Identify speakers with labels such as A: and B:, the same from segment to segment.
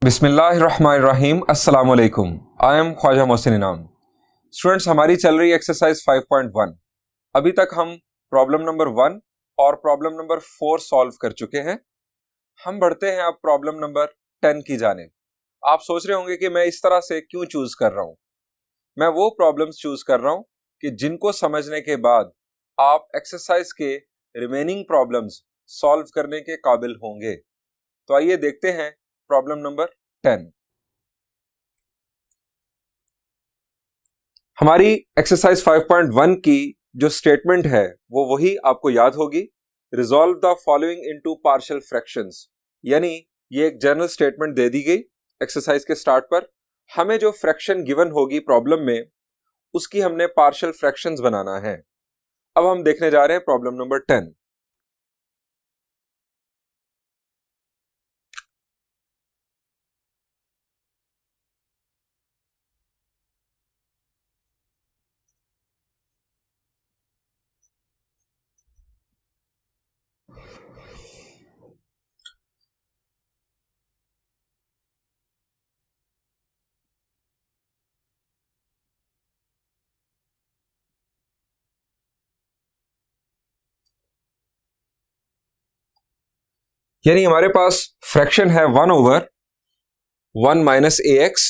A: बिस्मिल्लाहिर्रहमानिर्रहीम अस्सलाम वालेकुम। आई एम ख्वाजा मोहसिन इनाम। स्टूडेंट्स, हमारी चल रही एक्सरसाइज 5.1। अभी तक हम प्रॉब्लम नंबर 1 और प्रॉब्लम नंबर 4 सॉल्व कर चुके हैं। हम बढ़ते हैं अब प्रॉब्लम नंबर 10 की जानिब। आप सोच रहे होंगे कि मैं इस तरह से क्यों चूज कर रहा हूं। मैं वो प्रॉब्लम्स चूज कर रहा हूं कि जिनको समझने के बाद आप एक्सरसाइज के रिमेनिंग प्रॉब्लम्स सॉल्व करने के काबिल होंगे। तो आइए देखते हैं प्रॉब्लम नंबर 10। हमारी एक्सरसाइज 5.1 की जो स्टेटमेंट है वो वही आपको याद होगी। Resolve the following into partial fractions, यानी ये एक जनरल स्टेटमेंट दे दी गई एक्सरसाइज के स्टार्ट पर। हमें जो फ्रैक्शन गिवन होगी प्रॉब्लम में उसकी हमने पार्शियल फ्रैक्शंस बनाना है। अब हम देखने जा रहे हैं प्रॉब्लम नंबर 10। यानी हमारे पास फ्रैक्शन है 1 ओवर 1 माइनस ए एक्स,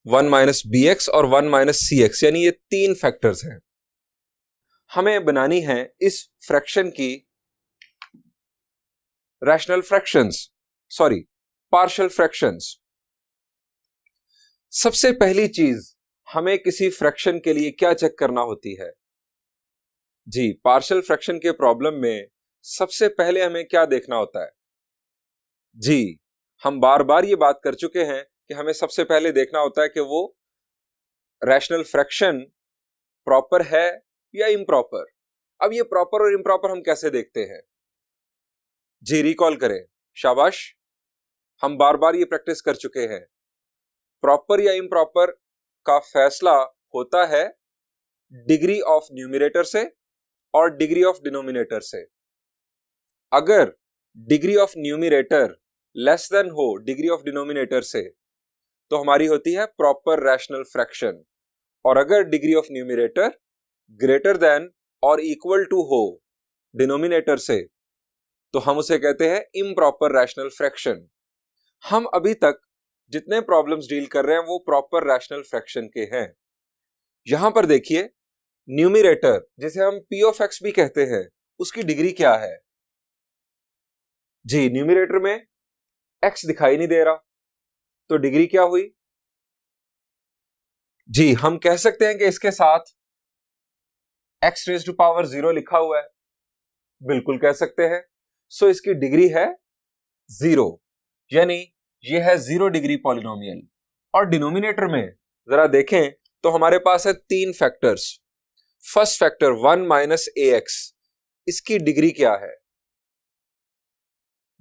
A: 1 माइनस बी एक्स और 1 माइनस सी एक्स, यानी ये तीन फैक्टर्स हैं। हमें बनानी है इस फ्रैक्शन की rational fractions, sorry partial fractions. सबसे पहली चीज हमें किसी फ्रैक्शन के लिए क्या चेक करना होती है जी? पार्शियल फ्रैक्शन के प्रॉब्लम में सबसे पहले हमें क्या देखना होता है जी? हम बार बार ये बात कर चुके हैं कि हमें सबसे पहले देखना होता है कि वो रैशनल फ्रैक्शन प्रॉपर है या इम्प्रॉपर। अब ये प्रॉपर और इम्प्रॉपर हम कैसे देखते हैं जी? रिकॉल करें, शाबाश। हम बार बार ये प्रैक्टिस कर चुके हैं। प्रॉपर या इम्प्रॉपर का फैसला होता है डिग्री ऑफ न्यूमरेटर से और डिग्री ऑफ डिनोमिनेटर से। अगर degree of numerator less than हो डिग्री ऑफ डिनोमिनेटर से तो हमारी होती है प्रॉपर रैशनल फ्रैक्शन, और अगर degree of numerator greater than और इक्वल टू हो डिनोमिनेटर से तो हम उसे कहते हैं इम्प्रॉपर रैशनल फ्रैक्शन। हम अभी तक जितने प्रॉब्लम्स डील कर रहे हैं वो प्रॉपर रैशनल फ्रैक्शन के हैं। यहां पर देखिए, न्यूमरेटर जिसे हम पी ऑफ एक्स भी कहते हैं उसकी डिग्री क्या है जी? न्यूमरेटर में एक्स दिखाई नहीं दे रहा तो डिग्री क्या हुई जी? हम कह सकते हैं कि इसके साथ एक्स रेज टू पावर 0 लिखा हुआ है, बिल्कुल कह सकते हैं। सो इसकी डिग्री है 0, यानी ये है 0 डिग्री पॉलिनोमियल। और डिनोमिनेटर में जरा देखें तो हमारे पास है तीन फैक्टर्स। फर्स्ट फैक्टर 1 माइनस ए एक्स, इसकी डिग्री क्या है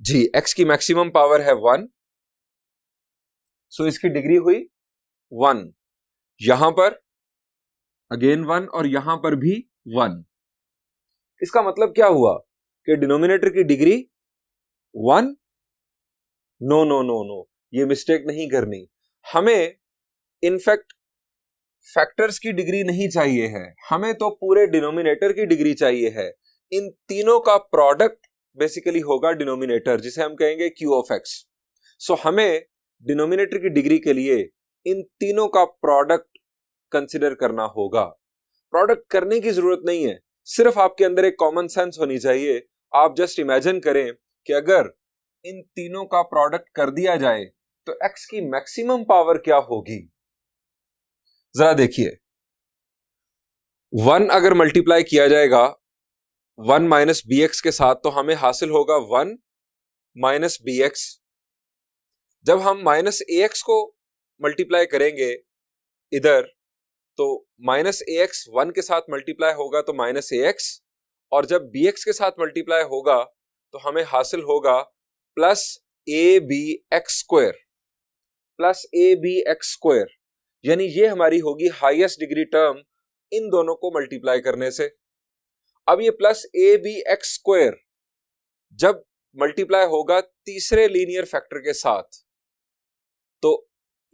A: जी? एक्स की मैक्सिमम पावर है 1, सो इसकी डिग्री हुई 1। यहां पर अगेन 1 और यहां पर भी 1। इसका मतलब क्या हुआ कि डिनोमिनेटर की degree 1। No no no no, ये मिस्टेक नहीं करनी। हमें इनफैक्ट फैक्टर्स की डिग्री नहीं चाहिए है, हमें तो पूरे डिनोमिनेटर की डिग्री चाहिए है। इन तीनों का प्रोडक्ट बेसिकली होगा डिनोमिनेटर, जिसे हम कहेंगे क्यू ऑफ एक्स। सो हमें डिनोमिनेटर की डिग्री के लिए इन तीनों का प्रोडक्ट कंसिडर करना होगा। प्रोडक्ट करने की जरूरत नहीं है, सिर्फ आपके अंदर एक कॉमन सेंस होनी चाहिए। आप जस्ट इमेजिन करें कि अगर इन तीनों का प्रोडक्ट कर दिया जाए तो एक्स की मैक्सिमम पावर क्या होगी? जरा देखिए, 1 अगर मल्टीप्लाई किया जाएगा 1 माइनस बी एक्स के साथ तो हमें हासिल होगा 1 माइनस बी एक्स। जब हम माइनस ए एक्स को मल्टीप्लाई करेंगे इधर तो माइनस ए एक्स 1 के साथ मल्टीप्लाई होगा तो माइनस ए एक्स, और जब बी एक्स के साथ मल्टीप्लाई होगा तो हमें हासिल होगा plus A B X square, plus A B X square. यानी ये हमारी होगी हाईएस्ट डिग्री टर्म इन दोनों को मल्टीप्लाई करने से। अब ये plus A B X square जब मल्टीप्लाई होगा तीसरे लीनियर फैक्टर के साथ तो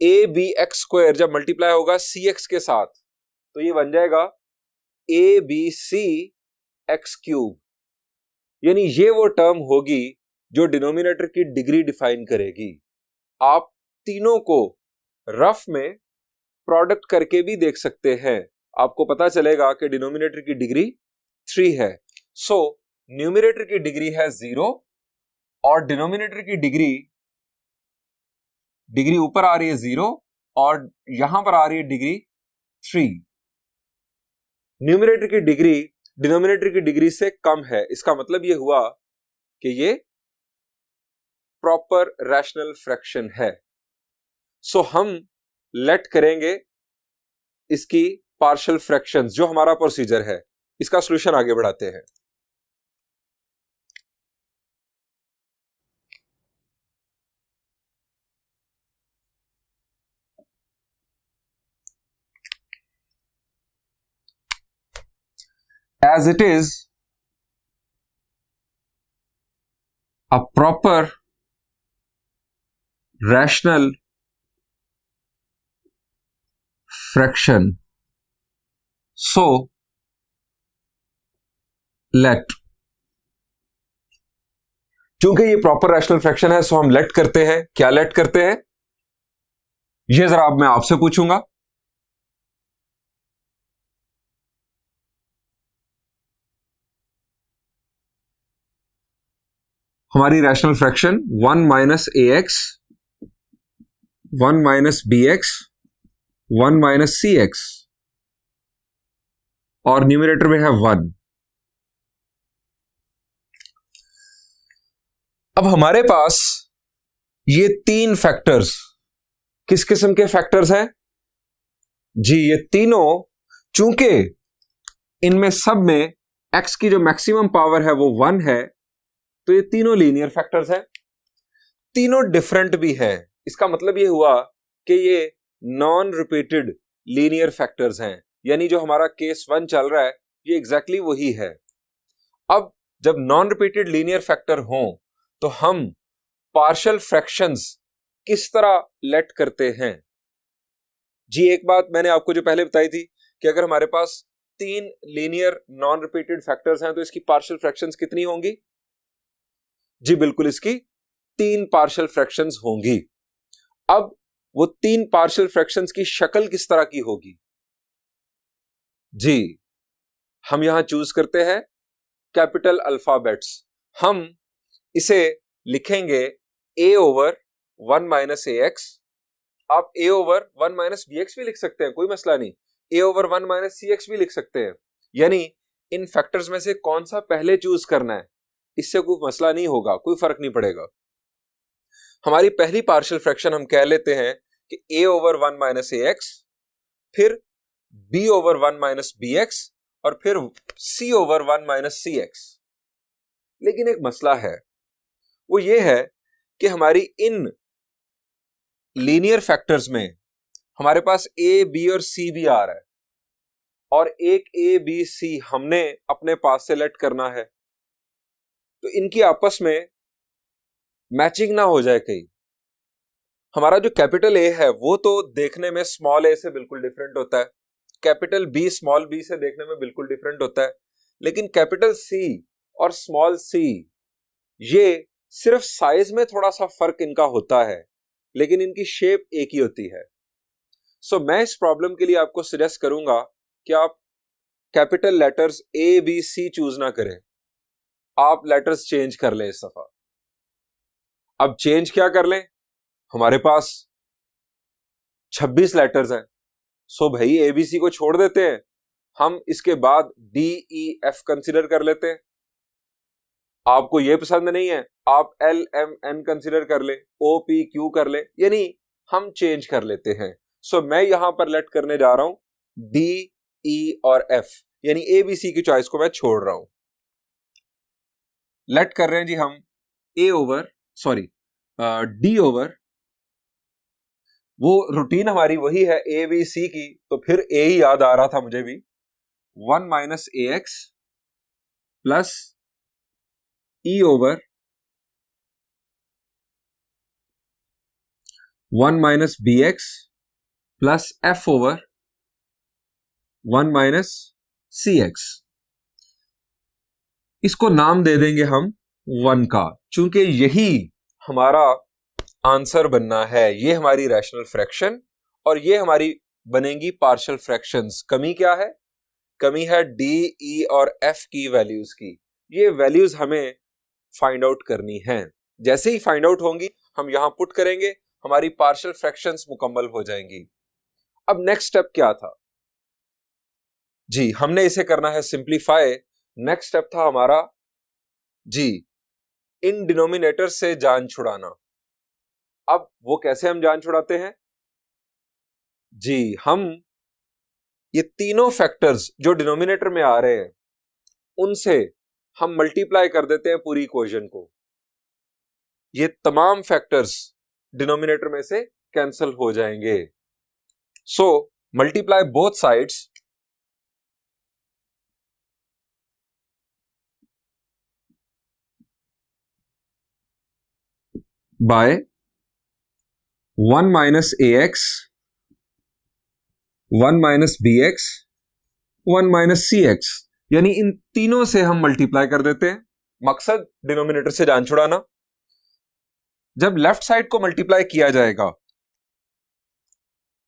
A: ए बी एक्स स्क्वायर जब मल्टीप्लाई होगा सी एक्स के साथ तो ये बन जाएगा A B C X cube, यानी ये वो टर्म होगी जो डिनोमिनेटर की डिग्री डिफाइन करेगी। आप तीनों को रफ में प्रोडक्ट करके भी देख सकते हैं, आपको पता चलेगा कि डिनोमिनेटर की डिग्री 3 है। सो न्यूमरेटर की डिग्री है 0 और डिनोमिनेटर की डिग्री ऊपर आ रही है 0 और यहां पर आ रही है डिग्री 3। न्यूमरेटर की डिग्री डिनोमिनेटर की डिग्री से कम है, इसका मतलब यह हुआ कि ये प्रॉपर रैशनल फ्रैक्शन है। सो हम लेट करेंगे इसकी पार्शियल फ्रैक्शंस, जो हमारा प्रोसीजर है। इसका सॉल्यूशन आगे बढ़ाते हैं। As it is a proper rational fraction, so let, चूंकि ये प्रॉपर रैशनल फ्रैक्शन है सो हम लेट करते हैं। क्या लेट करते हैं ये जरा अब मैं आपसे पूछूंगा। हमारी रैशनल फ्रैक्शन 1 माइनस ए x, 1 minus B x, 1 minus सी एक्स और न्यूमरेटर में है 1। अब हमारे पास ये तीन फैक्टर्स किस किस्म के फैक्टर्स हैं जी? ये तीनों, चूंकि इनमें सब में एक्स की जो मैक्सिमम पावर है वो 1 है, तो ये तीनों लीनियर फैक्टर्स हैं। तीनों डिफरेंट भी हैं, इसका मतलब ये हुआ कि ये नॉन रिपीटेड लीनियर फैक्टर्स हैं, यानी जो हमारा केस 1 चल रहा है ये एग्जैक्टली वही है। अब जब नॉन रिपीटेड लीनियर फैक्टर हों तो हम पार्शियल फ्रैक्शंस किस तरह लेट करते हैं जी? एक बात मैंने आपको जो पहले बताई थी कि अगर हमारे पास 3 लीनियर नॉन रिपीटेड फैक्टर्स हैं तो इसकी पार्शियल फ्रैक्शंस कितनी होंगी जी? बिल्कुल, इसकी 3 पार्शियल फ्रैक्शंस होंगी। अब वो 3 पार्शियल फ्रैक्शंस की शक्ल किस तरह की होगी जी? हम यहां चूज करते हैं कैपिटल अल्फाबेट्स। हम इसे लिखेंगे a over 1 minus A X. आप a over 1 minus B X भी लिख सकते हैं, कोई मसला नहीं। a over 1 minus C X भी लिख सकते हैं, यानी इन फैक्टर्स में से कौन सा पहले चूज करना है इससे कोई मसला नहीं होगा, कोई फर्क नहीं पड़ेगा। हमारी पहली पार्शियल फ्रैक्शन हम कह लेते हैं कि a over 1 minus A X, फिर b over 1 minus B X और फिर c ओवर 1 माइनस सी एक्स। लेकिन एक मसला है, वो ये है कि हमारी इन लीनियर फैक्टर्स में हमारे पास a b और c भी आ रहा है और एक a b c हमने अपने पास से लेट करना है, तो इनकी आपस में मैचिंग ना हो जाए कहीं। हमारा जो कैपिटल A है वो तो देखने में स्मॉल a से बिल्कुल डिफरेंट होता है, कैपिटल B स्मॉल b से देखने में बिल्कुल डिफरेंट होता है, लेकिन कैपिटल C और स्मॉल c ये सिर्फ साइज में थोड़ा सा फर्क इनका होता है, लेकिन इनकी शेप एक ही होती है। सो मैं इस प्रॉब्लम के लिए आपको सजेस्ट करूंगा कि आप capital letters A B C choose ना करें, आप लेटर्स चेंज कर लें इस दफा। अब चेंज क्या कर लें, हमारे पास 26 लेटर्स हैं, सो भाई ABC को छोड़ देते हैं, हम इसके बाद D E F कंसीडर कर लेते हैं। आपको ये पसंद नहीं है आप L M N कंसीडर कर ले, O P Q कर ले, यानी हम चेंज कर लेते हैं। सो मैं यहां पर लेट करने जा रहा हूं D E और F, यानी A B C की चॉइस को मैं छोड़ रहा हूं। लेट कर रहे हैं जी हम D ओवर, वो रूटीन हमारी वही है A B C की, तो फिर A ही याद आ रहा था मुझे भी, 1 माइनस ए x plus E over 1 minus B x plus f over 1 minus सी एक्स। इसको नाम दे देंगे हम 1 का, चूंकि यही हमारा आंसर बनना है। ये हमारी रैशनल फ्रैक्शन और ये हमारी बनेंगी पार्शियल फ्रैक्शंस। कमी क्या है? कमी है डी, ई और एफ की वैल्यूज की। ये वैल्यूज हमें फाइंड आउट करनी है। जैसे ही फाइंड आउट होंगी हम यहां पुट करेंगे, हमारी पार्शियल फ्रैक्शंस मुकम्मल हो जाएंगी। अब नेक्स्ट स्टेप क्या था? जी, हमने इसे करना है सिंप्लीफाई। नेक्स्ट स्टेप था हमारा जी, इन डिनोमिनेटर से जान छुड़ाना। अब वो कैसे हम जान छुड़ाते हैं? जी, हम ये तीनों फैक्टर्स जो डिनोमिनेटर में आ रहे हैं उनसे हम मल्टीप्लाई कर देते हैं पूरी इक्वेशन को। ये तमाम फैक्टर्स डिनोमिनेटर में से कैंसिल हो जाएंगे। So multiply both sides by 1 minus A x, 1 minus B x, 1 minus C X, यानी इन तीनों से हम मल्टीप्लाई कर देते हैं। मकसद डिनोमिनेटर से जान छुड़ाना। जब लेफ्ट साइड को मल्टीप्लाई किया जाएगा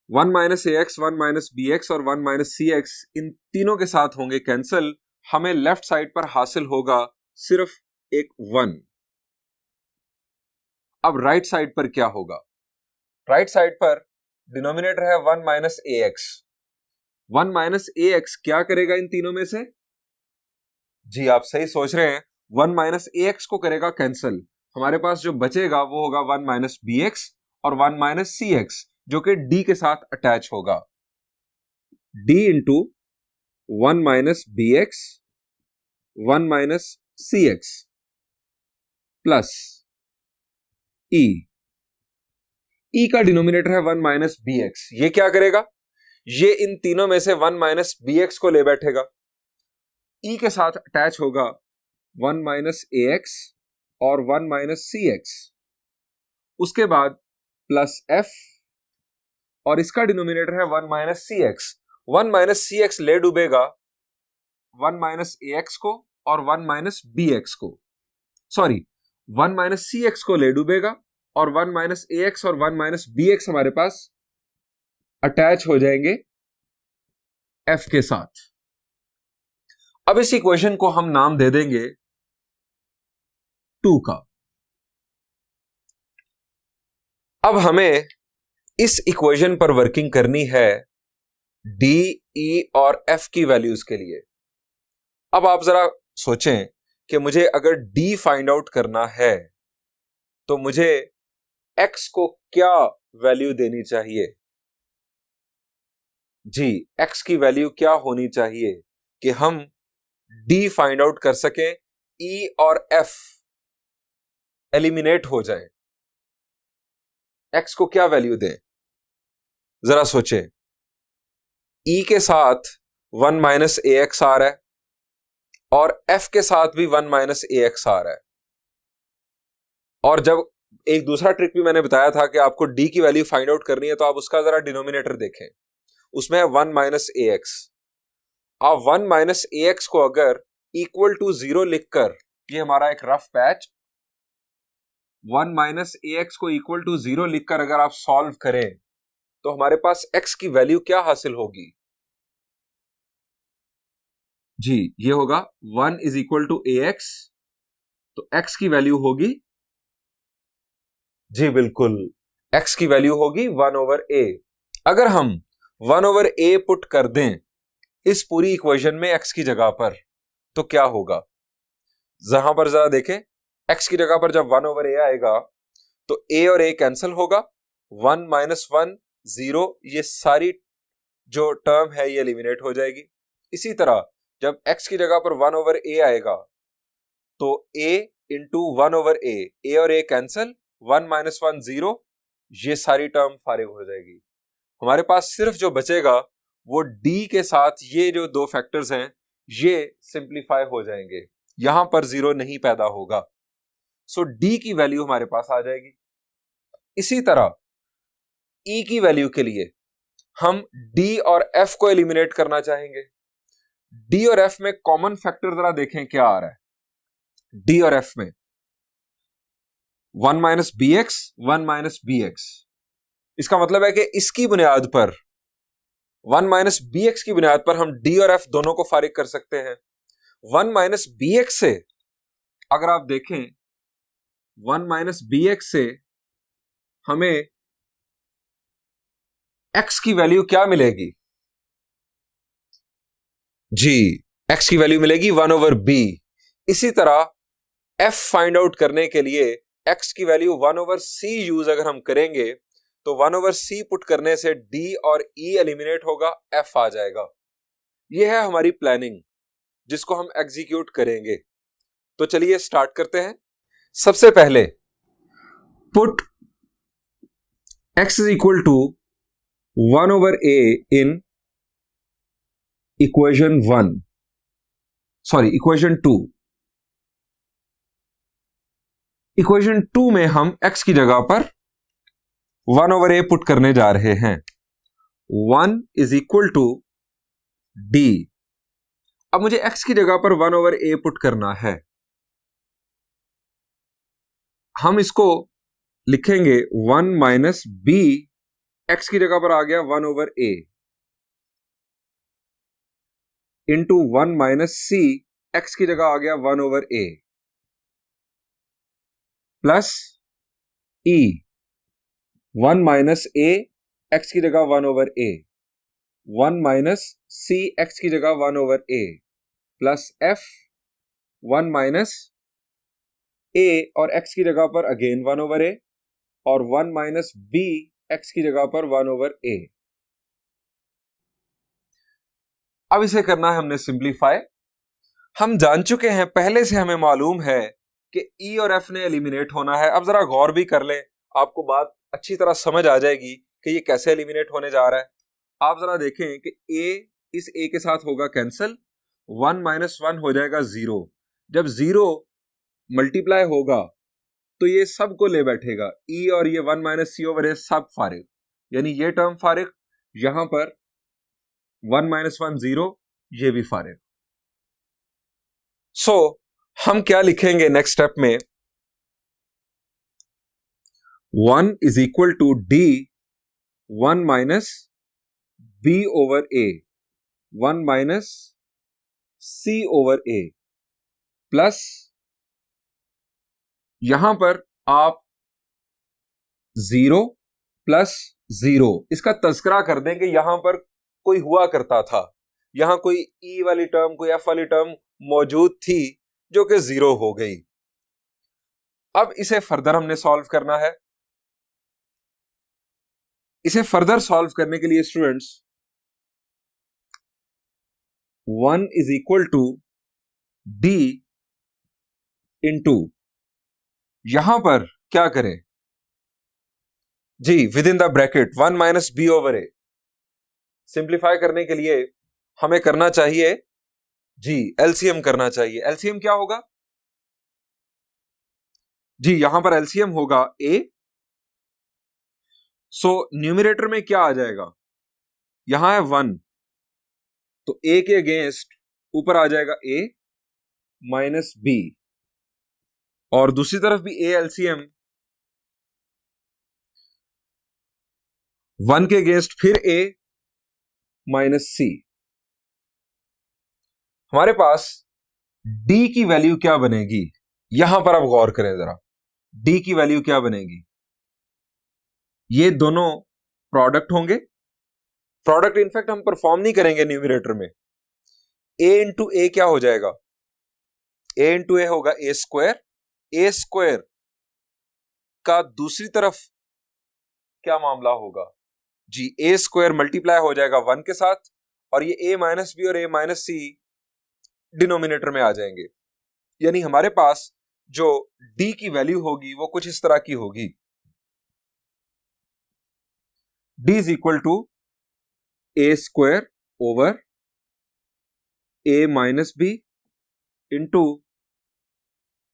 A: 1 माइनस ए एक्स, 1 माइनस बी एक्स और 1 माइनस सी एक्स, इन तीनों के साथ होंगे कैंसिल। हमें लेफ्ट साइड पर हासिल होगा सिर्फ एक 1। अब राइट साइड पर क्या होगा? राइट साइड पर डिनोमिनेटर है 1 माइनस ए एक्स। 1 माइनस ए एक्स क्या करेगा इन तीनों में से? जी, आप सही सोच रहे हैं, 1 माइनस ए एक्स को करेगा कैंसिल। हमारे पास जो बचेगा वो होगा 1 माइनस बी एक्स और 1 माइनस सी एक्स, जो कि डी के साथ अटैच होगा। D into 1 minus B x, 1 minus सी एक्स प्लस ई। ई का डिनोमिनेटर है 1 माइनस बी एक्स। ये क्या करेगा? ये इन तीनों में से 1 माइनस बी एक्स को ले बैठेगा। ई के साथ अटैच होगा 1 माइनस ए एक्स और 1 माइनस सी एक्स। उसके बाद प्लस एफ और इसका डिनोमिनेटर है 1 माइनस सी एक्स। 1 माइनस सी एक्स ले डूबेगा 1 माइनस ए एक्स को और 1 माइनस बी एक्स को। सॉरी, 1 माइनस सी एक्स को ले डूबेगा और 1 माइनस ए एक्स और 1 माइनस बी एक्स हमारे पास अटैच हो जाएंगे एफ के साथ। अब इस इक्वेशन को हम नाम दे देंगे 2 का। अब हमें इस इक्वेशन पर वर्किंग करनी है डी, ई और एफ की वैल्यूज के लिए। अब आप जरा सोचें कि मुझे अगर डी फाइंड आउट करना है तो मुझे एक्स को क्या वैल्यू देनी चाहिए? जी, एक्स की वैल्यू क्या होनी चाहिए कि हम डी फाइंड आउट कर सकें, ई और एफ एलिमिनेट हो जाए। एक्स को क्या वैल्यू दें? जरा सोचें। ई के साथ 1 माइनस ए एक्स आ रहा है और एफ के साथ भी 1 माइनस ए एक्स आ रहा है। और जब एक दूसरा ट्रिक भी मैंने बताया था कि आपको डी की वैल्यू फाइंड आउट करनी है तो आप उसका जरा डिनोमिनेटर देखें, उसमें है 1 माइनस ए एक्स। आप 1 माइनस ए एक्स को अगर इक्वल टू 0 लिखकर, ये हमारा एक रफ पैच, 1 माइनस ए एक्स को इक्वल टू 0 लिखकर अगर आप सॉल्व करें तो हमारे पास एक्स की वैल्यू क्या हासिल होगी? जी, ये होगा 1 is equal to A X, तो एक्स की वैल्यू होगी, जी बिल्कुल, एक्स की वैल्यू होगी 1 ओवर ए। अगर हम 1 ओवर ए पुट कर दें इस पूरी इक्वेशन में एक्स की जगह पर तो क्या होगा? जहां पर जरा देखें, एक्स की जगह पर जब 1 ओवर ए आएगा तो ए और ए कैंसिल होगा, 1 माइनस 1 0, ये सारी जो टर्म है ये एलिमिनेट हो जाएगी। इसी तरह जब एक्स की जगह पर 1 ओवर ए आएगा तो ए इंटू 1 ओवर ए और ए कैंसिल, 1 माइनस 1 0, ये सारी टर्म फारिग हो जाएगी। हमारे पास सिर्फ जो बचेगा वो डी के साथ ये जो दो फैक्टर्स हैं ये सिंप्लीफाई हो जाएंगे, यहां पर 0 नहीं पैदा होगा। सो डी की वैल्यू हमारे पास आ जाएगी। इसी तरह ई की वैल्यू के लिए हम डी और एफ को एलिमिनेट करना चाहेंगे। डी और एफ में कॉमन फैक्टर जरा देखें क्या आ रहा है। डी और एफ में 1 minus B x, 1 minus B X. इसका मतलब है कि इसकी बुनियाद पर 1 माइनस बी एक्स की बुनियाद पर हम डी और एफ दोनों को फारिग कर सकते हैं। 1 माइनस बी एक्स से अगर आप देखें 1 माइनस बी एक्स से हमें एक्स की वैल्यू क्या मिलेगी? जी, एक्स की वैल्यू मिलेगी 1 ओवर बी। इसी तरह एफ फाइंड आउट करने के लिए एक्स की वैल्यू 1 ओवर सी यूज अगर हम करेंगे तो 1 ओवर सी पुट करने से डी और ई एलिमिनेट होगा, एफ आ जाएगा। यह है हमारी प्लानिंग जिसको हम एग्जीक्यूट करेंगे। तो चलिए स्टार्ट करते हैं। सबसे पहले put X is equal to 1 over A in equation 2। Equation 2 में हम x की जगह पर 1 ओवर ए पुट करने जा रहे हैं। 1 इज इक्वल टू डी। अब मुझे x की जगह पर 1 ओवर ए पुट करना है। हम इसको लिखेंगे 1 माइनस बी, एक्स की जगह पर आ गया 1 ओवर ए, इंटू 1 माइनस सी, एक्स की जगह आ गया 1 over A, plus E 1 minus A, x की जगह 1 over A, 1 minus C, X की जगह 1 over A, plus F 1 minus ए और एक्स की जगह पर अगेन 1 ओवर ए, और 1 माइनस बी, एक्स की जगह पर 1 ओवर ए। अब इसे करना है हमने सिंप्लीफाई। हम जान चुके हैं, पहले से हमें मालूम है कि ई और एफ ने एलिमिनेट होना है। अब जरा गौर भी कर लें, आपको बात अच्छी तरह समझ आ जाएगी कि ये कैसे एलिमिनेट होने जा रहा है। आप जरा देखें कि ए इस ए के साथ होगा कैंसिल, 1 माइनस 1 हो जाएगा 0। जब 0 मल्टीप्लाई होगा तो ये सब को ले बैठेगा, ई और ये 1 माइनस सी ओवर ए सब फारिग, यानी ये टर्म फारिग, यहां पर 1 माइनस 1 0, ये भी फारिग। सो हम क्या लिखेंगे नेक्स्ट स्टेप में? 1 is equal to D 1 minus B over A, 1 minus C over A, plus यहां पर आप 0 प्लस 0 इसका तस्करा कर दें कि यहां पर कोई हुआ करता था, यहां कोई ई वाली टर्म, कोई एफ वाली टर्म मौजूद थी जो कि 0 हो गई। अब इसे फर्दर हमने सॉल्व करना है। इसे फर्दर सॉल्व करने के लिए students 1 is equal to d into, यहां पर क्या करें जी, within the bracket 1 minus B over a. Simplify करने के लिए हमें करना चाहिए जी, एलसीएम करना चाहिए। एलसीएम क्या होगा जी? यहां पर एलसीएम होगा ए। सो न्यूमरेटर में क्या आ जाएगा? यहां है 1, तो ए के अगेंस्ट ऊपर आ जाएगा ए माइनस बी, और दूसरी तरफ भी ए एलसीएम, 1 के अगेंस्ट फिर ए माइनस सी। हमारे पास डी की वैल्यू क्या बनेगी? यहां पर आप गौर करें जरा, डी की वैल्यू क्या बनेगी? ये दोनों प्रोडक्ट होंगे। प्रोडक्ट इनफैक्ट हम परफॉर्म नहीं करेंगे न्यूमरेटर में। ए इंटू ए क्या हो जाएगा? ए इंटू ए होगा ए स्क्वायर। ए स्क्वायर का दूसरी तरफ क्या मामला होगा जी? ए स्क्वायर मल्टीप्लाई हो जाएगा 1 के साथ, और ये ए माइनस बी और ए माइनस सी डिनोमिनेटर में आ जाएंगे। यानी हमारे पास जो डी की वैल्यू होगी वो कुछ इस तरह की होगी, d is equal to a square over a minus b into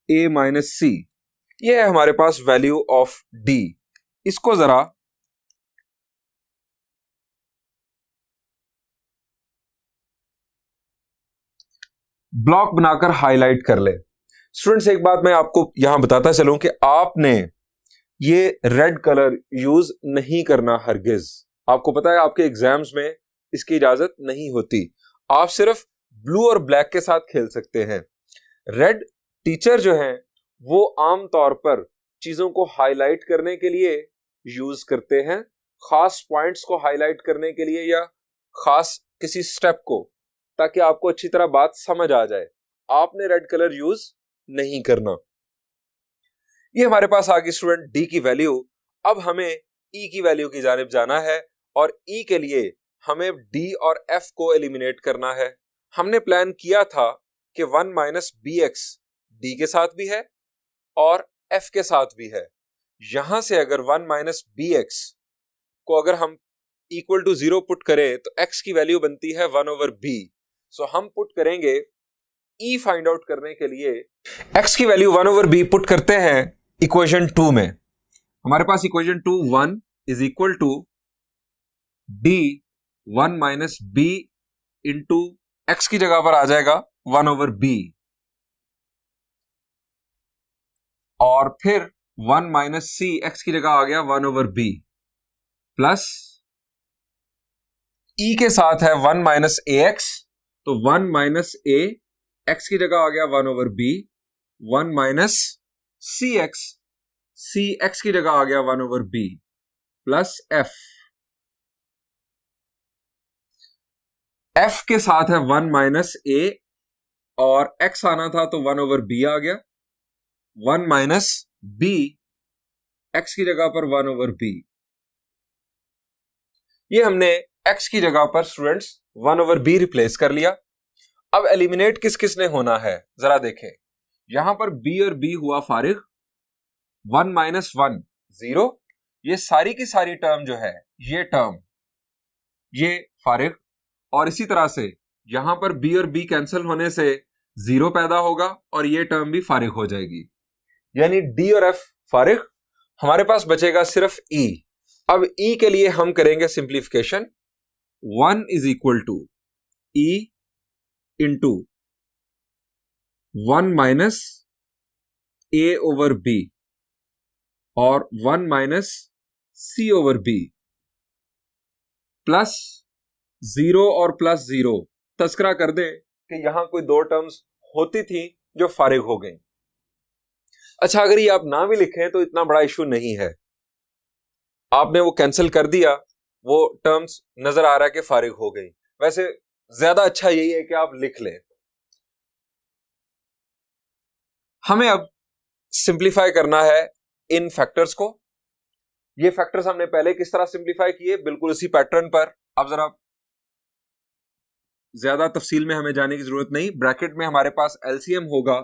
A: a minus c. ये है हमारे पास वैल्यू ऑफ डी। इसको जरा ब्लॉक बनाकर हाईलाइट कर ले। स्टूडेंट्स, एक बात मैं आपको यहां बताता चलूं कि आपने ये रेड कलर यूज नहीं करना हरगिज। आपको पता है आपके एग्जाम्स में इसकी इजाजत नहीं होती। आप सिर्फ ब्लू और ब्लैक के साथ खेल सकते हैं। रेड टीचर जो हैं वो आम तौर पर चीजों को हाईलाइट करने के लिए यूज करते हैं, खास पॉइंट्स को हाईलाइट करने के लिए या खास किसी स्टेप को, ताकि आपको अच्छी तरह बात समझ आ जाए। आपने रेड कलर यूज नहीं करना। ये हमारे पास आ गई स्टूडेंट डी की वैल्यू। अब हमें ई की वैल्यू की जानिब जाना है और ई के लिए हमें डी और एफ को एलिमिनेट करना है। हमने प्लान किया था कि 1 माइनस बी एक्स डी के साथ भी है और एफ के साथ भी है। यहां से अगर 1 माइनस बी एक्स को अगर हम इक्वल टू 0 पुट करें तो एक्स की वैल्यू बनती है 1 ओवर बी। सो हम पुट करेंगे ई फाइंड आउट करने के लिए एक्स की वैल्यू 1 ओवर बी पुट करते हैं इक्वेशन 2 में। हमारे पास equation 2 1 is equal to D 1 minus b into x की जगह पर आ जाएगा 1 ओवर बी और फिर 1 माइनस सी एक्स की जगह आ गया 1 ओवर बी प्लस ई के साथ है 1 माइनस ए एक्स, तो 1 माइनस ए एक्स की जगह आ गया 1 ओवर बी, 1 माइनस सी एक्स की जगह आ गया 1 over B plus F. F के साथ है 1 माइनस ए और एक्स आना था तो 1 ओवर बी आ गया, 1 माइनस बी एक्स की जगह पर 1 ओवर बी। ये हमने एक्स की जगह पर स्टूडेंट्स 1 ओवर बी रिप्लेस कर लिया। अब एलिमिनेट किस किस ने होना है जरा देखें। यहां पर बी और बी हुआ फारिग, 1 माइनस 1 0, ये सारी की सारी टर्म जो है ये टर्म ये फारिग, और इसी तरह से यहां पर बी और बी कैंसिल होने से 0 पैदा होगा और ये टर्म भी फारिग हो जाएगी, यानी डी और एफ फारिग। हमारे पास बचेगा सिर्फ ई। अब ई के लिए हम करेंगे simplification. 1 is equal to E into 1 minus A over B और 1 minus C over B plus 0 और प्लस 0 तस्करा कर दें कि यहां कोई दो टर्म्स होती थी जो फारिग हो गई। अच्छा, अगर ये आप ना भी लिखें तो इतना बड़ा इशू नहीं है, आपने वो कैंसिल कर दिया, वो टर्म्स नजर आ रहा है कि फारिग हो गई। वैसे ज्यादा अच्छा यही है कि आप लिख लें। हमें अब सिंप्लीफाई करना है इन फैक्टर्स को। ये फैक्टर्स हमने पहले किस तरह सिंप्लीफाई किए, बिल्कुल उसी पैटर्न पर। अब जरा ज्यादा तफसील में हमें जाने की जरूरत नहीं। ब्रैकेट में हमारे पास एलसीएम होगा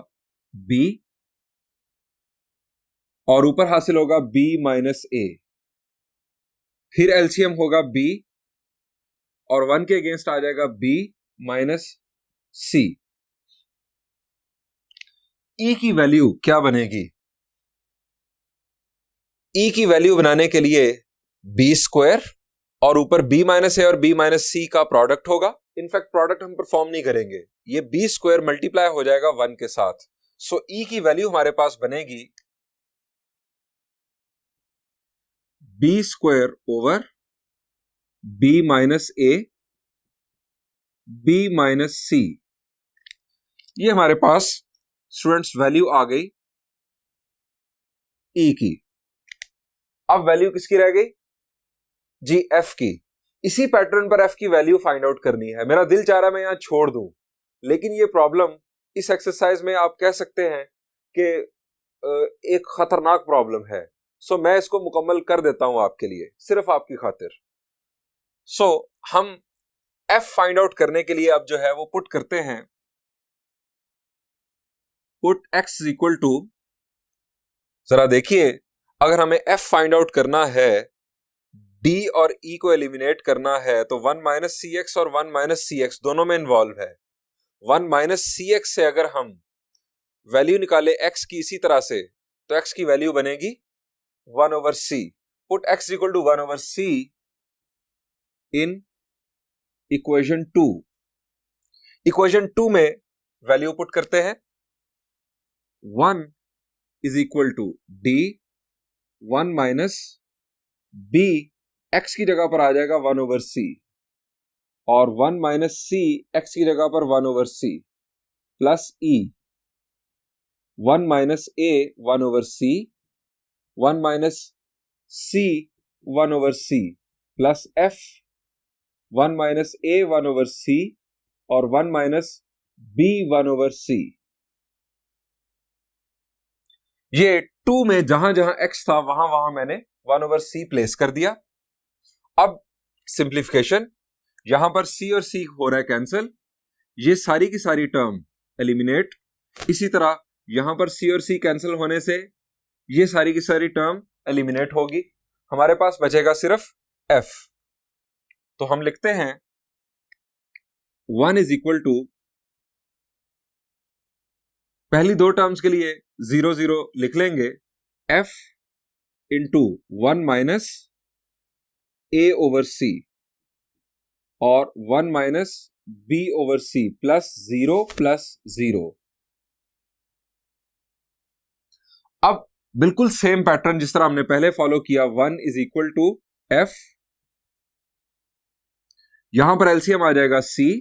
A: b और ऊपर हासिल होगा b माइनस ए, फिर एलसीएम होगा b और 1 के अगेंस्ट आ जाएगा b माइनस सी। ई की वैल्यू क्या बनेगी? ई की वैल्यू बनाने के लिए बी स्क्वायर और ऊपर बी माइनस ए और बी माइनस सी का प्रोडक्ट होगा। इनफैक्ट प्रोडक्ट हम परफॉर्म नहीं करेंगे, ये बी स्क्वायर मल्टीप्लाई हो जाएगा 1 के साथ। सो ई की वैल्यू हमारे पास बनेगी b square over b minus a b minus c. ये हमारे पास स्टूडेंट्स वैल्यू आ गई ई की। अब वैल्यू किसकी रह गई जी? एफ की। इसी पैटर्न पर एफ की वैल्यू फाइंड आउट करनी है। मेरा दिल चाह रहा है मैं यहां छोड़ दूं, लेकिन ये प्रॉब्लम इस एक्सरसाइज में आप कह सकते हैं कि एक खतरनाक प्रॉब्लम है। सो मैं इसको मुकम्मल कर देता हूं आपके लिए, सिर्फ आपकी खातिर। सो हम एफ फाइंड आउट करने के लिए अब जो है वो पुट करते हैं, पुट एक्स इक्वल टू, जरा देखिए, अगर हमें एफ फाइंड आउट करना है, डी और ई को एलिमिनेट करना है, तो 1 माइनस सी एक्स और 1 माइनस सी एक्स दोनों में इन्वॉल्व है। 1 माइनस सी एक्स से अगर हम वैल्यू निकाले एक्स की इसी तरह से, तो एक्स की वैल्यू बनेगी 1 over C. Put X equal to 1 over C in equation 2। Equation 2 में वैल्यू पुट करते हैं। 1 is equal to D 1 minus B, X की जगह पर आ जाएगा 1 ओवर सी, और 1 माइनस सी एक्स की जगह पर 1 ओवर सी, प्लस ई 1 माइनस ए 1 ओवर सी, 1 माइनस सी 1 ओवर सी, प्लस एफ 1 माइनस ए 1 ओवर सी, और 1 माइनस बी 1 ओवर सी। ये 2 में जहां जहां x था वहां वहां मैंने 1 ओवर सी प्लेस कर दिया। अब सिंप्लीफिकेशन, यहां पर c और c हो रहा है कैंसिल, ये सारी की सारी टर्म एलिमिनेट। इसी तरह यहां पर c और c कैंसिल होने से ये सारी की सारी टर्म एलिमिनेट होगी, हमारे पास बचेगा सिर्फ f। तो हम लिखते हैं 1 इज इक्वल टू, पहली दो टर्म्स के लिए 0 0 लिख लेंगे, f into 1 minus a over c, और 1 minus b over c, plus 0 plus 0। अब बिल्कुल सेम पैटर्न जिस तरह हमने पहले फॉलो किया, 1 इज इक्वल टू f, यहां पर एलसीएम आ जाएगा c,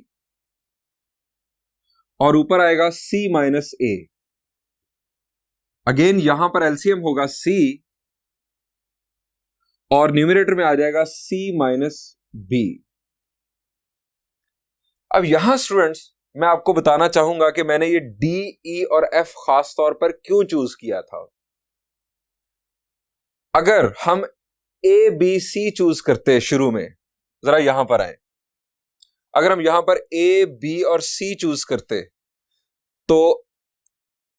A: और ऊपर आएगा c माइनस a। अगेन यहां पर एलसीएम होगा c, और न्यूमरेटर में आ जाएगा c माइनस b। अब यहां स्टूडेंट्स मैं आपको बताना चाहूंगा कि मैंने ये d, e और f खास तौर पर क्यों चूज किया था। अगर हम a b c चूज करते शुरू में, जरा यहां पर आए, अगर हम यहां पर a b और c चूज करते तो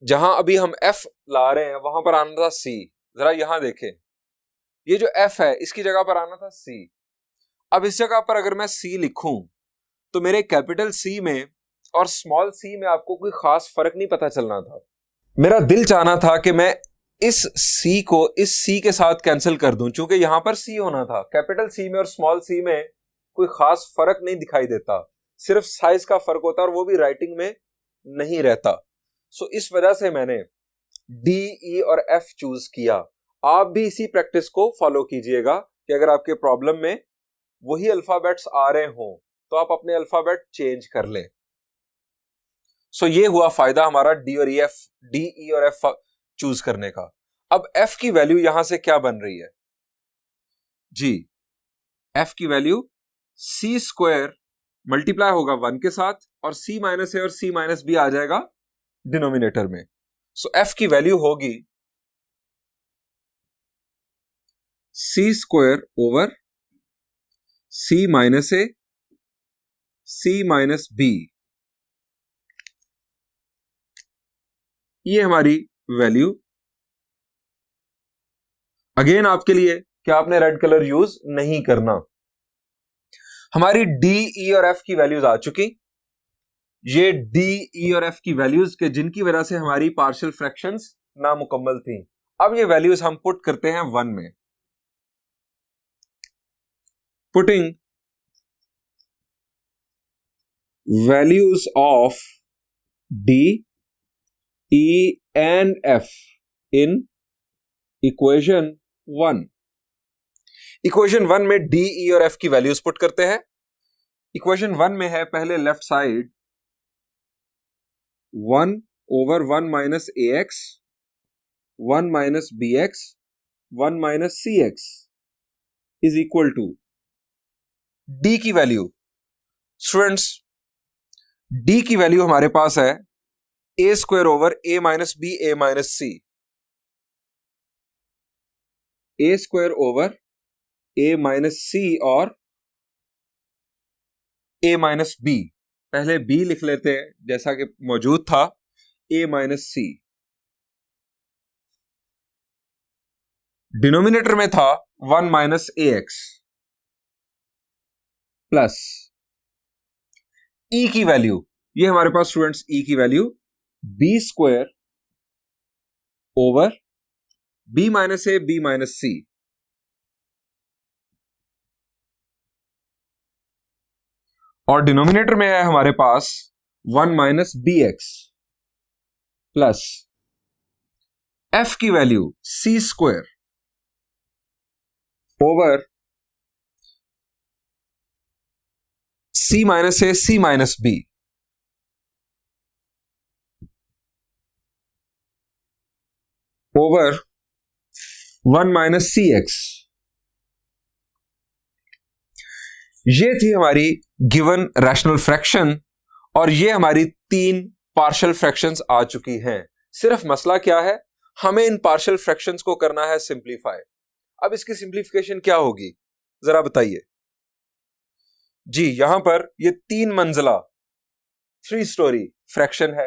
A: जहां अभी हम f ला रहे हैं वहां पर आना था c। जरा यहां देखें, ये जो f है इसकी जगह पर आना था c। अब इस जगह पर अगर मैं c लिखूं तो मेरे कैपिटल C में और स्मॉल c में आपको कोई खास फर्क नहीं पता चलना था। मेरा दिल चाहना था कि मैं इस c को इस c के साथ कैंसिल कर दूं, चूंकि यहां पर c होना था। कैपिटल C में और स्मॉल c में कोई खास फर्क नहीं दिखाई देता, सिर्फ साइज का फर्क होता है, और वो भी राइटिंग में नहीं रहता। सो इस वजह से मैंने D, E और F चूज किया। आप भी इसी प्रैक्टिस को फॉलो कीजिएगा कि अगर आपके प्रॉब्लम में वही अल्फाबेट्स आ रहे हों तो आप अपने अल्फाबेट चेंज कर लें। सो ये हुआ फायदा हमारा D E और F चूज करने का। अब F की वैल्यू यहां से क्या बन रही है जी, F की वैल्यू c स्क्वायर मल्टीप्लाई होगा 1 के साथ, और c माइनस a और c माइनस b आ जाएगा डिनोमिनेटर में। सो F की वैल्यू होगी c square over c minus a, c minus b, ये हमारी वैल्यू। अगेन आपके लिए क्या आपने रेड कलर यूज नहीं करना। हमारी D, E और F की वैल्यूज आ चुकी। ये D, E और F की वैल्यूज के जिनकी वजह से हमारी पार्शियल फ्रैक्शंस नामुकम्मल थी। अब ये वैल्यूज हम पुट करते हैं 1 में। Putting values of D, E and F in equation 1। Equation 1 में D, E और F की वैल्यूज पुट करते हैं। इक्वेशन 1 में है पहले लेफ्ट साइड 1 ओवर 1 minus AX, 1 minus BX, 1 minus CX is equal to D की वैल्यू। स्टूडेंट्स D की वैल्यू हमारे पास है a square over a minus b a minus c, a square over a minus c और a minus b। पहले b लिख लेते हैं जैसा कि मौजूद था, a माइनस c। डिनोमिनेटर में था 1 माइनस ax, प्लस e की वैल्यू, ये हमारे पास स्टूडेंट्स e की value b square over b minus a b minus c, और डिनोमिनेटर में है हमारे पास 1 minus B x plus F की value C square over C minus A C minus B over 1 minus C X. ये थी हमारी गिवन रैशनल फ्रैक्शन और ये हमारी 3 पार्शियल फ्रैक्शंस आ चुकी हैं। सिर्फ मसला क्या है, हमें इन पार्शियल फ्रैक्शंस को करना है सिंप्लीफाई। अब इसकी सिंप्लीफिकेशन क्या होगी जरा बताइए जी। यहां पर ये 3 मंजिला 3 स्टोरी फ्रैक्शन है।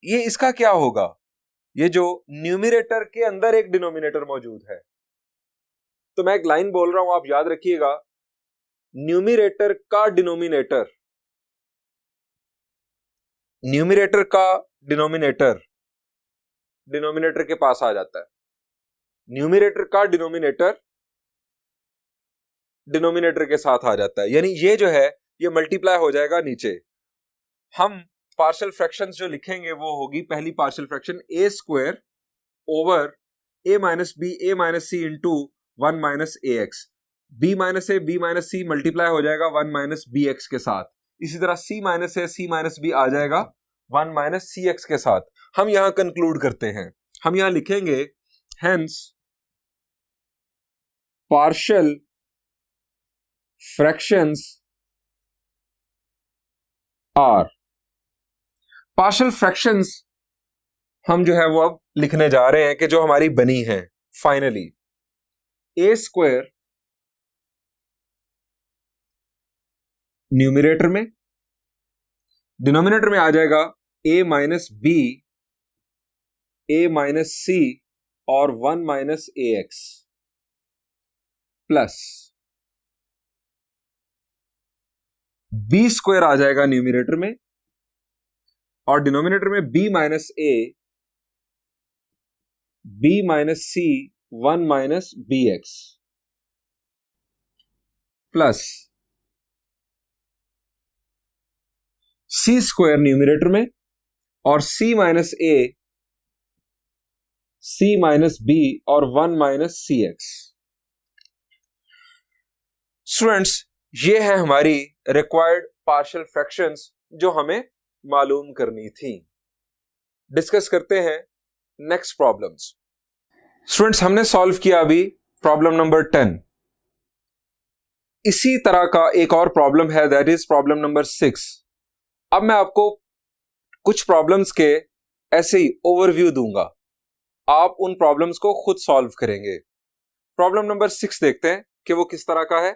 A: ये इसका क्या होगा, ये जो न्यूमरेटर के अंदर एक डिनोमिनेटर मौजूद है, तो मैं एक लाइन बोल रहा हूं, आप याद रखिएगा। न्यूमरेटर का डिनोमिनेटर, न्यूमरेटर का डिनोमिनेटर डिनोमिनेटर के पास आ जाता है। न्यूमरेटर का डिनोमिनेटर डिनोमिनेटर के साथ आ जाता है, यानी ये जो है ये मल्टीप्लाई हो जाएगा नीचे। हम पार्शियल फ्रैक्शंस जो लिखेंगे वो होगी पहली partial fraction A square over a minus C into 1 minus A x. B minus C multiply हो जाएगा 1 माइनस बी एक्स के साथ। इसी तरह सी माइनस बी आ जाएगा 1 माइनस सी एक्स के साथ। हम यहां कंक्लूड करते हैं, हम यहां लिखेंगे hence partial fractions are. Partial fractions हम जो है वो अब लिखने जा रहे हैं कि जो हमारी बनी है फाइनली। ए स्क्वायर न्यूमरेटर में, डिनोमिनेटर में आ जाएगा ए माइनस बी, ए माइनस सी और 1 माइनस ए एक्स प्लस बी स्क्वायर आ जाएगा न्यूमरेटर में और डिनोमिनेटर में B minus a, b minus C 1 minus B x plus c square numerator में और सी minus A, C minus B और 1 माइनस सी एक्स। स्टूडेंट्स, ये है हमारी रिक्वायर्ड पार्शियल फ्रैक्शंस जो हमें मालूम करनी थी। डिस्कस करते हैं नेक्स्ट प्रॉब्लम्स। स्टूडेंट्स, हमने सॉल्व किया अभी प्रॉब्लम नंबर 10। इसी तरह का एक और प्रॉब्लम है, दैट इज प्रॉब्लम नंबर 6। अब मैं आपको कुछ प्रॉब्लम्स के ऐसे ही ओवरव्यू दूंगा, आप उन प्रॉब्लम्स को खुद सॉल्व करेंगे। प्रॉब्लम नंबर 6 देखते हैं कि वो किस तरह का है।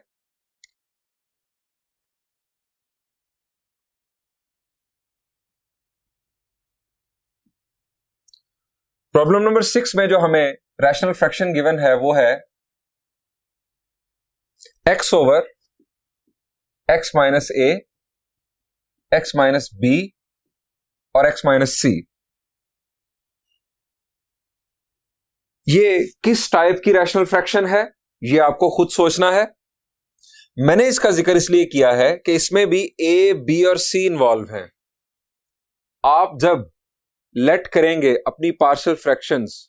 A: प्रॉब्लम नंबर 6 में जो हमें रैशनल फ्रैक्शन गिवन है वो है x ओवर x माइनस ए, x माइनस बी और x माइनस सी। ये किस टाइप की रैशनल फ्रैक्शन है ये आपको खुद सोचना है। मैंने इसका जिक्र इसलिए किया है कि इसमें भी ए, बी और सी इन्वॉल्व हैं। आप जब लेट करेंगे अपनी पार्शियल फ्रैक्शंस,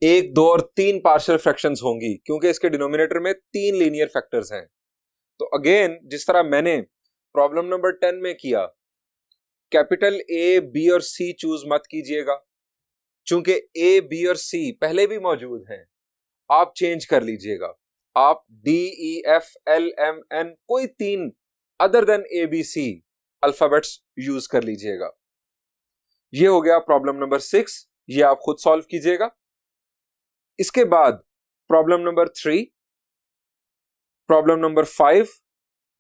A: 1, 2 और 3 पार्शियल फ्रैक्शंस होंगी क्योंकि इसके डिनोमिनेटर में 3 लीनियर फैक्टर्स हैं। तो अगेन जिस तरह मैंने प्रॉब्लम नंबर 10 में किया, कैपिटल ए, बी और सी चूज मत कीजिएगा, चूंकि ए, बी और सी पहले भी मौजूद हैं। आप चेंज कर लीजिएगा, आप डी, ई, एफ, एल, एम, एन कोई 3 अदर देन ए, बी, सी अल्फाबेट्स यूज कर लीजिएगा। ये हो गया प्रॉब्लम नंबर 6, ये आप खुद सॉल्व कीजिएगा। इसके बाद प्रॉब्लम नंबर 3, प्रॉब्लम नंबर 5,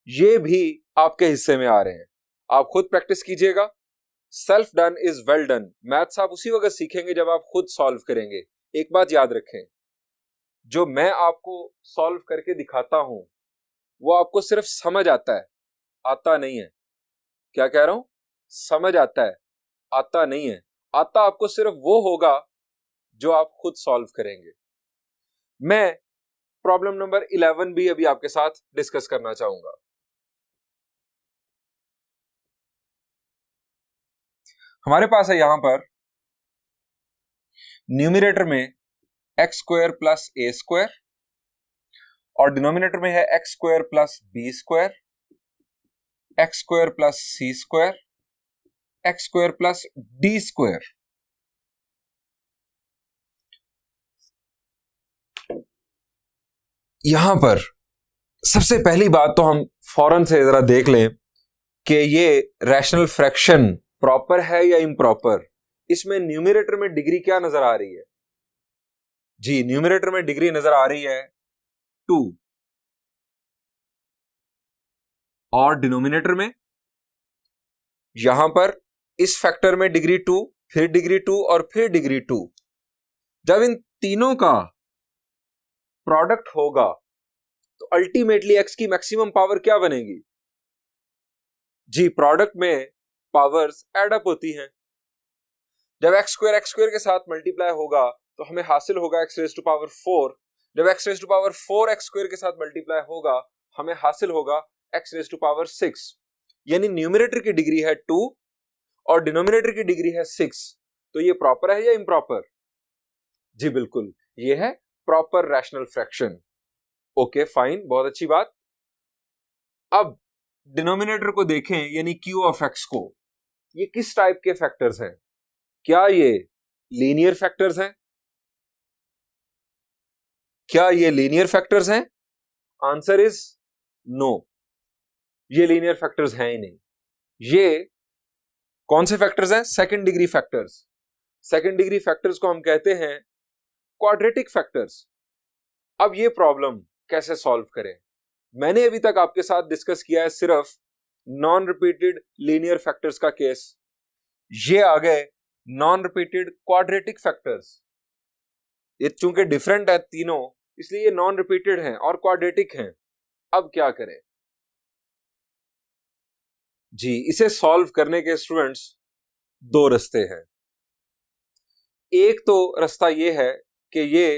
A: ये भी आपके हिस्से में आ रहे हैं, आप खुद प्रैक्टिस कीजिएगा। Self done is well done. Maths आप उसी वक्त सीखेंगे जब आप खुद सॉल्व करेंगे। एक बात याद रखें, जो मैं आपको सॉल्व करके दिखाता हूं वो आपको सिर्फ समझ आता है, आता नहीं है। क्या कह रहा हूं? समझ आता है, आता नहीं है। आता आपको सिर्फ वो होगा जो आप खुद सॉल्व करेंगे। मैं प्रॉब्लम नंबर 11 भी अभी आपके साथ डिस्कस करना चाहूंगा। हमारे पास है यहां पर न्यूमरेटर में x square plus a square और डिनोमिनेटर में है x square plus b square, x square plus c square, x square plus d square. यहां पर सबसे पहली बात तो हम फौरन से जरा देख लें कि ये रैशनल फ्रैक्शन प्रॉपर है या इम्प्रॉपर। इसमें न्यूमरेटर में डिग्री क्या नजर आ रही है? जी, न्यूमरेटर में डिग्री नजर आ रही है 2 और डिनोमिनेटर में यहां पर इस फैक्टर में डिग्री 2, फिर डिग्री 2 और फिर डिग्री 2। जब इन तीनों का प्रोडक्ट होगा तो अल्टीमेटली एक्स की मैक्सिमम पावर क्या बनेगी? जी, प्रोडक्ट में पावर्स एड अप होती हैं। जब एक्स स्क्वायर के साथ मल्टीप्लाई होगा तो हमें हासिल होगा एक्स रेज टू पावर 4। जब X raise to power 4 X square के साथ मल्टीप्लाई होगा हमें हासिल होगा एक्स रेज टू पावर 6। यानी न्यूमरेटर की डिग्री है 2 और डिनोमिनेटर की डिग्री है 6। तो ये प्रॉपर है या इम्प्रॉपर? जी बिल्कुल, ये है proper rational fraction. Okay fine, बहुत अच्छी बात। अब डिनोमिनेटर को देखें यानी क्यू ऑफ एक्स को। ये किस टाइप के फैक्टर्स हैं? क्या ये लीनियर फैक्टर्स हैं? क्या ये लीनियर फैक्टर्स हैं? आंसर इज नो, ये लीनियर फैक्टर्स हैं ही नहीं। ये कौन से फैक्टर्स हैं? Second degree factors. Second degree factors को हम कहते हैं क्वाड्रेटिक फैक्टर्स। अब ये प्रॉब्लम कैसे सॉल्व करें? मैंने अभी तक आपके साथ डिस्कस किया है सिर्फ नॉन रिपीटेड लीनियर फैक्टर्स का केस। ये आ गए नॉन रिपीटेड क्वाड्रेटिक फैक्टर्स। ये चूंकि डिफरेंट है तीनों, इसलिए ये नॉन रिपीटेड हैं और क्वाड्रेटिक हैं। अब क्या करें? जी, इसे सॉल्व करने के स्टूडेंट्स दो रास्ते हैं। एक तो रास्ता ये है कि ये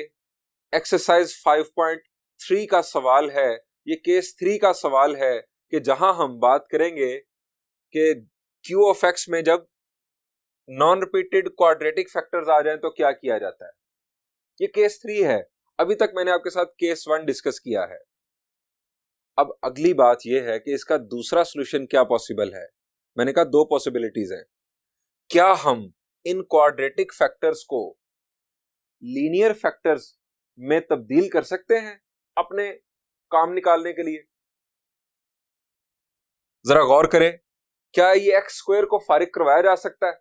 A: एक्सरसाइज 5.3 का सवाल है, ये केस 3 का सवाल है कि जहां हम बात करेंगे कि क्यू ऑफ एक्स में जब नॉन रिपीटेड क्वाड्रेटिक फैक्टर्स आ जाएं तो क्या किया जाता है। ये केस 3 है। अभी तक मैंने आपके साथ केस 1 डिस्कस किया है। अब अगली बात यह है कि इसका दूसरा सॉल्यूशन क्या पॉसिबल है। मैंने कहा दो पॉसिबिलिटीज हैं। क्या हम इन क्वाड्रेटिक फैक्टर्स को लीनियर फैक्टर्स में तब्दील कर सकते हैं अपने काम निकालने के लिए? जरा गौर करें, क्या ये एक्स स्क्वायर को फारिग करवाया जा सकता है?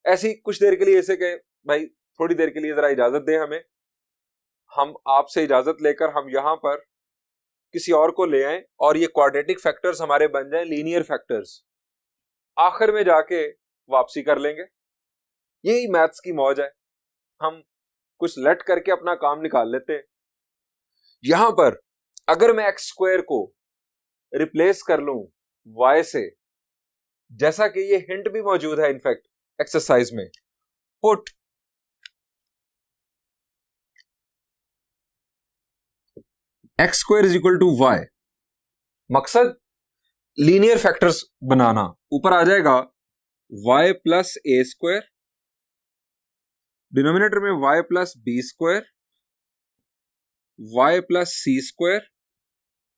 A: ऐसी कुछ देर के लिए ऐसे कहें भाई थोड़ी देर के लिए जरा इजाजत दें हमें, हम आपसे इजाजत लेकर हम यहां पर किसी और को ले आए और ये क्वाड्रेटिक फैक्टर्स हमारे बन जाएं लीनियर फैक्टर्स। आखिर में जाके वापसी कर लेंगे। यही मैथ्स की मौज है, हम कुछ लट करके अपना काम निकाल लेते हैं। यहां पर अगर मैं एक्स स्क्वायर को रिप्लेस कर लूं वाई से, जैसा कि ये हिंट भी मौजूद है इनफैक्ट एक्सरसाइज में, put x square is equal to y, मकसद लीनियर फैक्टर्स बनाना। ऊपर आ जाएगा y plus a square, denominator में y plus b square, y plus c square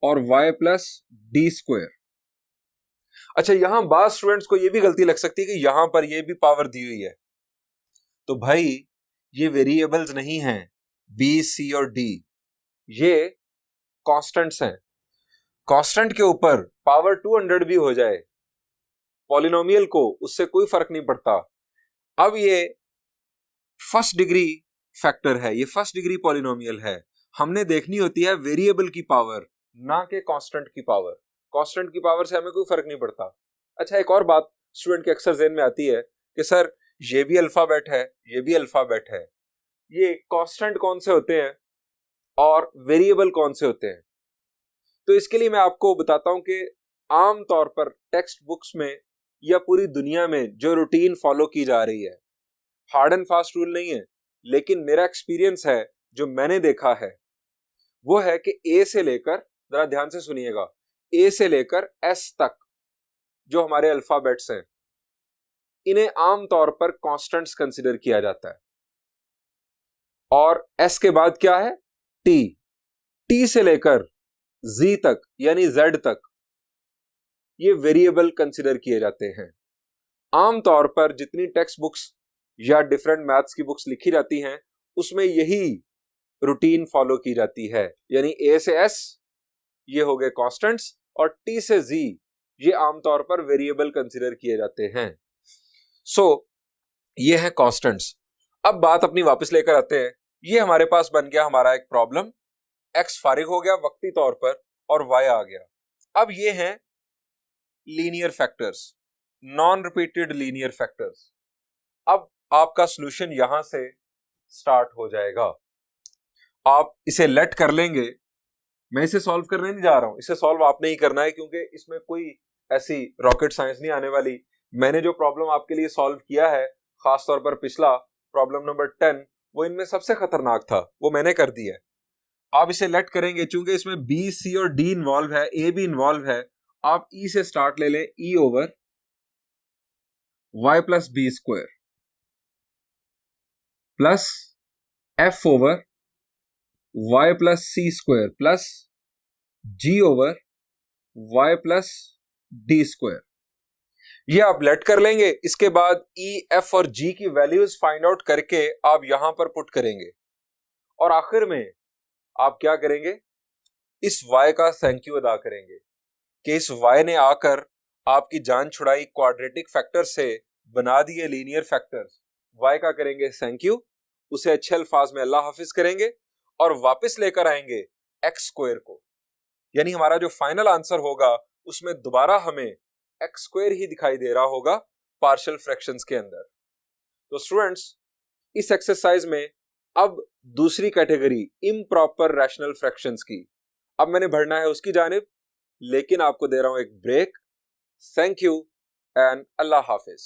A: और y प्लस डी स्क्वायर। अच्छा, यहां बाद स्टूडेंट्स को यह भी गलती लग सकती है कि यहां पर यह भी पावर दी हुई है। तो भाई ये वेरिएबल्स नहीं हैं b, c और d, ये कांस्टेंट्स हैं। कांस्टेंट के ऊपर पावर 200 भी हो जाए पॉलिनोमियल को, उससे कोई फर्क नहीं पड़ता। अब ये फर्स्ट डिग्री फैक्टर है, ये फर्स्ट डिग्री पॉलिनोमियल है। हमने देखनी होती है वेरिएबल की पावर, ना कि कांस्टेंट की पावर। कांस्टेंट की पावर से हमें कोई फर्क नहीं पड़ता। अच्छा, एक और बात स्टूडेंट के अक्सर ज़हन में आती है कि सर ये भी अल्फाबेट है, ये भी अल्फाबेट है, ये कांस्टेंट कौन से होते हैं और वेरिएबल कौन से होते हैं? तो इसके लिए मैं आपको बताता हूं कि आम तौर पर टेक्स्ट बुक्स में या पूरी दुनिया में जो रूटीन फॉलो की जा रही है, हार्ड एंड फास्ट रूल नहीं है, लेकिन मेरा एक्सपीरियंस है, जो मैंने देखा है वो है कि ए से लेकर, जरा ध्यान से सुनिएगा, ए से लेकर एस तक जो हमारे अल्फाबेट्स हैं, इन्हें आमतौर पर कांस्टेंट्स कंसीडर किया जाता है। और s के बाद क्या है? t से लेकर z तक यानी z तक ये वेरिएबल कंसीडर किए जाते हैं। आमतौर पर जितनी टेक्स्ट बुक्स या डिफरेंट मैथ्स की बुक्स लिखी जाती हैं उसमें यही रूटीन फॉलो की जाती है, यानी a से s ये हो गए कांस्टेंट्स और t से z ये आमतौर पर वेरिएबल कंसीडर किए जाते हैं। ये है कांस्टेंट्स। अब बात अपनी वापस लेकर आते हैं। ये हमारे पास बन गया हमारा एक प्रॉब्लम, x फारिग हो गया वक्ती तौर पर और y आ गया। अब ये हैं linear factors, non repeated linear factors. अब आपका सॉल्यूशन यहां से स्टार्ट हो जाएगा। आप इसे लेट कर लेंगे, मैं इसे सॉल्व करने नहीं जा रहा हूं, इसे सॉल्व आपने ही करना है क्योंकि इसमें कोई ऐसी रॉकेट साइंस नहीं आने वाली। मैंने जो प्रॉब्लम आपके लिए सॉल्व किया है, खासतौर पर पिछला प्रॉब्लम नंबर 10, वो इनमें सबसे खतरनाक था, वो मैंने कर दिया है। आप इसे लेट करेंगे, चूंकि इसमें B, C और D इन्वॉल्व है, A भी इन्वॉल्व है। आप E से स्टार्ट ले लें, E over y plus b square plus F over y plus c square plus G over y plus d square. ये आप लेट कर लेंगे। इसके बाद E, F और G की वैल्यूज फाइंड आउट करके आप यहां पर पुट करेंगे और आखिर में आप क्या करेंगे? इस y का थैंक यू अदा करेंगे कि इस y ने आकर आपकी जान छुड़ाई, क्वाड्रेटिक फैक्टर से बना दिए लीनियर फैक्टर्स। y का करेंगे थैंक यू, उसे अच्छे अल्फाज में अल्लाह हाफिज करेंगे और वापस लेकर आएंगे x स्क्वायर को। यानी हमारा जो फाइनल आंसर होगा उसमें दोबारा हमें x स्क्वायर ही दिखाई दे रहा होगा पार्शियल फ्रैक्शंस के अंदर। तो स्टूडेंट्स, इस एक्सरसाइज में अब दूसरी कैटेगरी इम्प्रॉपर रैशनल फ्रैक्शंस की अब मैंने बढ़ना है उसकी जानिब, लेकिन आपको दे रहा हूं एक ब्रेक। थैंक यू एंड अल्लाह हाफिज।